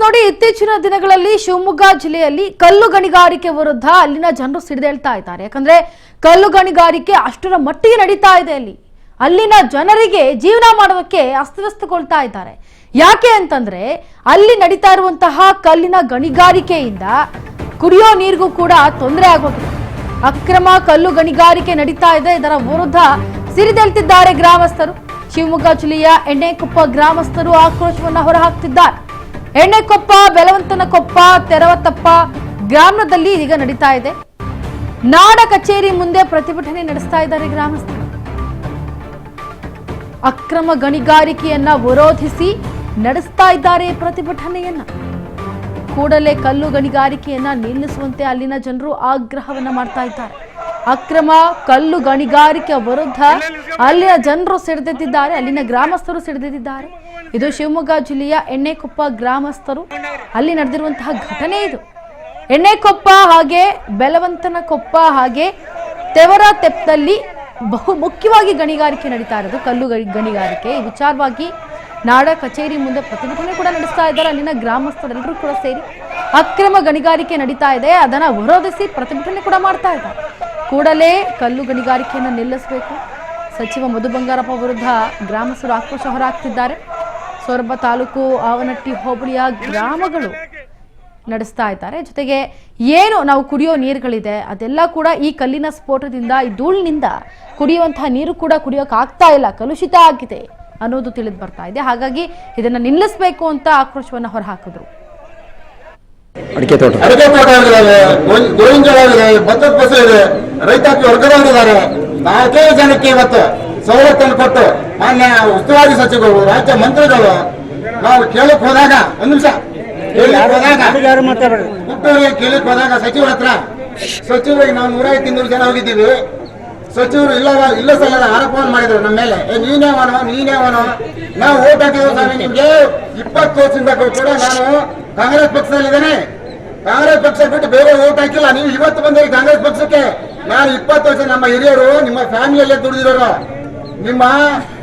ನೋಡಿ, ಇತ್ತೀಚಿನ ದಿನಗಳಲ್ಲಿ ಶಿವಮೊಗ್ಗ ಜಿಲ್ಲೆಯಲ್ಲಿ ಕಲ್ಲು ಗಣಿಗಾರಿಕೆ ವಿರುದ್ಧ ಅಲ್ಲಿನ ಜನರು ಸಿಡಿದೇಳ್ತಾ ಇದ್ದಾರೆ. ಯಾಕಂದ್ರೆ ಕಲ್ಲು ಗಣಿಗಾರಿಕೆ ಅಷ್ಟರ ಮಟ್ಟಿಗೆ ನಡೀತಾ ಇದೆ. ಅಲ್ಲಿನ ಜನರಿಗೆ ಜೀವನ ಮಾಡೋದಕ್ಕೆ ಅಸ್ತವ್ಯಸ್ತಗೊಳ್ತಾ ಇದ್ದಾರೆ. ಯಾಕೆ ಅಂತಂದ್ರೆ ಅಲ್ಲಿ ನಡೀತಾ ಇರುವಂತಹ ಕಲ್ಲಿನ ಗಣಿಗಾರಿಕೆಯಿಂದ ಕುಡಿಯೋ ನೀರಿಗೂ ಕೂಡ ತೊಂದರೆ ಆಗೋಗಿದೆ. ಅಕ್ರಮ ಕಲ್ಲು ಗಣಿಗಾರಿಕೆ ನಡೀತಾ ಇದೆ. ಇದರ ವಿರುದ್ಧ ಸಿಡಿದೇಳ್ತಿದ್ದಾರೆ ಗ್ರಾಮಸ್ಥರು. ಶಿವಮೊಗ್ಗ ಜಿಲ್ಲೆಯ ಎಣ್ಣೆಕೊಪ್ಪ ಗ್ರಾಮಸ್ಥರು ಆಕ್ರೋಶವನ್ನ ಹೊರಹಾಕ್ತಿದ್ದಾರೆ. ಎಣ್ಣೆಕೊಪ್ಪ, ಬೆಲವಂತನಕೊಪ್ಪ, ತೆರವತಪ್ಪ ಗ್ರಾಮದಲ್ಲಿ ಈಗ ನಡೀತಾ ಇದೆ. ನಾಡ ಕಚೇರಿ ಮುಂದೆ ಪ್ರತಿಭಟನೆ ನಡೆಸ್ತಾ ಇದ್ದಾರೆ ಗ್ರಾಮಸ್ಥರು. ಅಕ್ರಮ ಗಣಿಗಾರಿಕೆಯನ್ನ ವಿರೋಧಿಸಿ ನಡೆಸ್ತಾ ಇದ್ದಾರೆ ಪ್ರತಿಭಟನೆಯನ್ನ. ಕೂಡಲೇ ಕಲ್ಲು ಗಣಿಗಾರಿಕೆಯನ್ನ ನಿಲ್ಲಿಸುವಂತೆ ಅಲ್ಲಿನ ಜನರು ಆಗ್ರಹವನ್ನ ಮಾಡ್ತಾ ಇದ್ದಾರೆ. ಅಕ್ರಮ ಕಲ್ಲು ಗಣಿಗಾರಿಕೆ ವಿರುದ್ಧ ಅಲ್ಲಿನ ಜನರು ಸಿಡಿದೆದ್ದಿದ್ದಾರೆ, ಅಲ್ಲಿನ ಗ್ರಾಮಸ್ಥರು ಸಿಡಿದೆದ್ದಿದ್ದಾರೆ. ಇದು ಶಿವಮೊಗ್ಗ ಜಿಲ್ಲೆಯ ಎಣ್ಣೆಕೊಪ್ಪ ಗ್ರಾಮಸ್ಥರು ಅಲ್ಲಿ ನಡೆದಿರುವಂತಹ ಘಟನೆ. ಇದು ಎಣ್ಣೆಕೊಪ್ಪ ಹಾಗೆ ಬೆಲವಂತನಕೊಪ್ಪ ಹಾಗೆ ತೆವರತೆಪ್ಪದಲ್ಲಿ ಬಹು ಮುಖ್ಯವಾಗಿ ಗಣಿಗಾರಿಕೆ ನಡೀತಾ ಇರೋದು ಕಲ್ಲು ಗಣಿಗಾರಿಕೆ. ಈ ವಿಚಾರವಾಗಿ ನಾಡ ಕಚೇರಿ ಮುಂದೆ ಪ್ರತಿಭಟನೆ ಕೂಡ ನಡೆಸ್ತಾ ಇದ್ದಾರೆ ಅಲ್ಲಿನ ಗ್ರಾಮಸ್ಥರೆಲ್ಲರೂ ಕೂಡ ಸೇರಿ. ಅಕ್ರಮ ಗಣಿಗಾರಿಕೆ ನಡೀತಾ ಇದೆ, ಅದನ್ನ ವಿರೋಧಿಸಿ ಪ್ರತಿಭಟನೆ ಕೂಡ ಮಾಡ್ತಾ ಇದ್ದಾರೆ. ಕೂಡಲೇ ಕಲ್ಲು ಗಣಿಗಾರಿಕೆಯನ್ನು ನಿಲ್ಲಿಸಬೇಕು. ಸಚಿವ ಮಧು ಬಂಗಾರಪ್ಪ ವಿರುದ್ಧ ಗ್ರಾಮಸ್ಥರು ಆಕ್ರೋಶ ಹೊರಹಾಕ್ತಿದ್ದಾರೆ. ಸೊರಬ ತಾಲೂಕು ಆವನಟ್ಟಿ ಹೋಬಳಿಯ ಗ್ರಾಮಗಳು ನಡೆಸ್ತಾ ಇದ್ದಾರೆ. ಜೊತೆಗೆ ಏನು ನಾವು ಕುಡಿಯೋ ನೀರುಗಳಿದೆ ಅದೆಲ್ಲ ಕೂಡ ಈ ಕಲ್ಲಿನ ಸ್ಫೋಟದಿಂದ, ಈ ಧೂಳಿನಿಂದ ಕುಡಿಯುವಂತಹ ನೀರು ಕೂಡ ಕುಡಿಯೋಕೆ ಆಗ್ತಾ ಇಲ್ಲ, ಕಲುಷಿತ ಆಗಿದೆ ಅನ್ನೋದು ತಿಳಿದು ಬರ್ತಾ ಇದೆ. ಹಾಗಾಗಿ ಇದನ್ನ ನಿಲ್ಲಿಸಬೇಕು ಅಂತ ಆಕ್ರೋಶವನ್ನ ಹೊರಹಾಕಿದ್ರು. ಅಡಿಕೆ ತೋಟ ಇದಾವೆ, ಗೋವಿನ ಜೋಳ ಇದೆ, ಭತ್ತದ ಫಸಲು ಇದೆ, ರೈತಾಪಿ ವರ್ಗದವರಿದ್ದಾರೆ. 4 ಜನಕ್ಕೆ ಇವತ್ತು ಸವಲತ್ತನ್ನು ಕೊಟ್ಟು ಮಾನ್ಯ ಉಸ್ತುವಾರಿ ಸಚಿವರು, ರಾಜ್ಯ ಮಂತ್ರಿಗಳು ನಾವು ಕೇಳಕ್ ಹೋದಾಗ ಕೇಳಕ್ ಹೋದಾಗ ಸಚಿವರ ಹತ್ರ ಸಚಿವರಿಗೆ ನಾವು 150-200 ಜನ ಹೋಗಿದ್ದೀವಿ. ಸಚಿವರು ಇಲ್ಲ ಸಲ್ಲದ ಆರೋಪವನ್ನು ಮಾಡಿದ್ರು ನಮ್ಮ ಮೇಲೆ. ನೀನೇವನು ನಾವು ಓಟ್ ಹಾಕಿದ್ರು ಸ್ವಾಮಿ ನಿಮ್ಗೆ. 20 ವರ್ಷದಿಂದ ಕೂಡ ನಾನು ಕಾಂಗ್ರೆಸ್ ಪಕ್ಷದಲ್ಲಿದ್ದೇನೆ. ಕಾಂಗ್ರೆಸ್ ಪಕ್ಷ ಬಿಟ್ಟು ಬೇರೆ ಓಟ್ ಹಾಕಿಲ್ಲ. ನೀವು ಇವತ್ತು ಬಂದಿರಿ ಕಾಂಗ್ರೆಸ್ ಪಕ್ಷಕ್ಕೆ. ನಾನು 20 ವರ್ಷ ನಮ್ಮ ಹಿರಿಯರು ನಿಮ್ಮ ಫ್ಯಾಮಿಲಿಯಲ್ಲೇ ದುಡಿದಿರೋರು. ನಿಮ್ಮ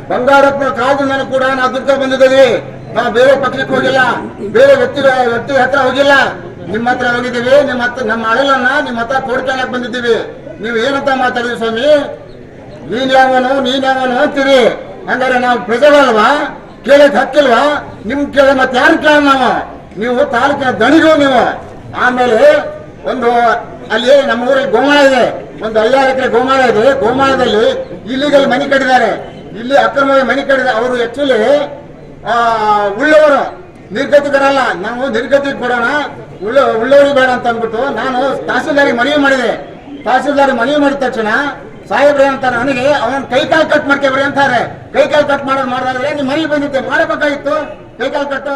ಬಂಗಾರತ್ನ ಕಾಲದಿಂದನೂ ಕೂಡ ನಾವು ದುಡ್ಡು ಬಂದಿದ್ದೀವಿ. ನಾವು ಬೇರೆ ಪಕ್ಷಕ್ಕೆ ಹೋಗಿಲ್ಲ, ಬೇರೆ ವ್ಯಕ್ತಿ ಹತ್ರ ಹೋಗಿಲ್ಲ. ನಿಮ್ಮ ಹತ್ರ ಹೋಗಿದ್ದೀವಿ. ನಿಮ್ಮ ಹತ್ರ ನಮ್ಮ ಅಳಲನ್ನ ನಿಮ್ಮ ಹತ್ರ ಕೊಡ್ಕೊಳ್ಳಕ್ ಬಂದಿದ್ದೀವಿ. ನೀವು ಏನಂತ ಮಾತಾಡಿದ್ರಿ ಸ್ವಾಮಿ? ನೀನ್ಯಾವನು ಅಂತೀರಿ. ಹಂಗಾರೆ ನಾವು ಪ್ರಜೆಗಳಲ್ವಾ? ಕೇಳಕ್ ಹಕ್ಕಿಲ್ವಾ? ನಿಮ್ ಕೇಳ ಮತ್ತೆ ಯಾರು ಕೇಳ? ನೀವು ತಾಲೂಕಿನ ದಣಿಗಳು ನೀವು. ಆಮೇಲೆ ಒಂದು ಅಲ್ಲಿ ನಮ್ಮ ಊರಿಗೆ ಗೋಮಾಳ ಇದೆ, ಒಂದು 50 ಎಕರೆ ಗೋಮಾಳ ಇದೆ. ಗೋಮಾಳದಲ್ಲಿ ಇಲ್ಲಿಗಲ್ ಮನೆ ಕಟ್ಟಿದ್ದಾರೆ. ಇಲ್ಲಿ ಅಕ್ರಮವಾಗಿ ಮನೆ ಕಟ್ಟಿದ್ದಾರೆ. ಅವರು ಆಕ್ಚುಲಿ ಉಳ್ಳವರು, ನಿರ್ಗತಿಕರಲ್ಲ. ನಾವು ನಿರ್ಗತಿಗೆ ಕೊಡೋಣ, ಉಳ್ಳವರಿಗೆ ಬೇಡ ಅಂತ ಅಂದ್ಬಿಟ್ಟು ನಾನು ತಹಸೀಲ್ದಾರಿಗೆ ಮನವಿ ಮಾಡಿದೆ. ತಹಸೀಲ್ದಾರ್ ಮನವಿ ಮಾಡಿದ ತಕ್ಷಣ ಸಾಹೇಬ್ರೆ ಅಂತಾರೆ ನನಗೆ, ಅವನ್ ಕೈಕಾಲು ಕಟ್ ಮಾಡ್ಕೊಬ್ರಿ ಅಂತಾರೆ. ಕೈಕಾಲು ಕಟ್ ಮಾಡಿದ್ರೆ ನಿಮ್ ಮನೆಗೆ ಬಂದಿದ್ದೆ ಮಾಡಬೇಕಾಗಿತ್ತು ಕೈಕಾಲು ಕಟ್ಟು.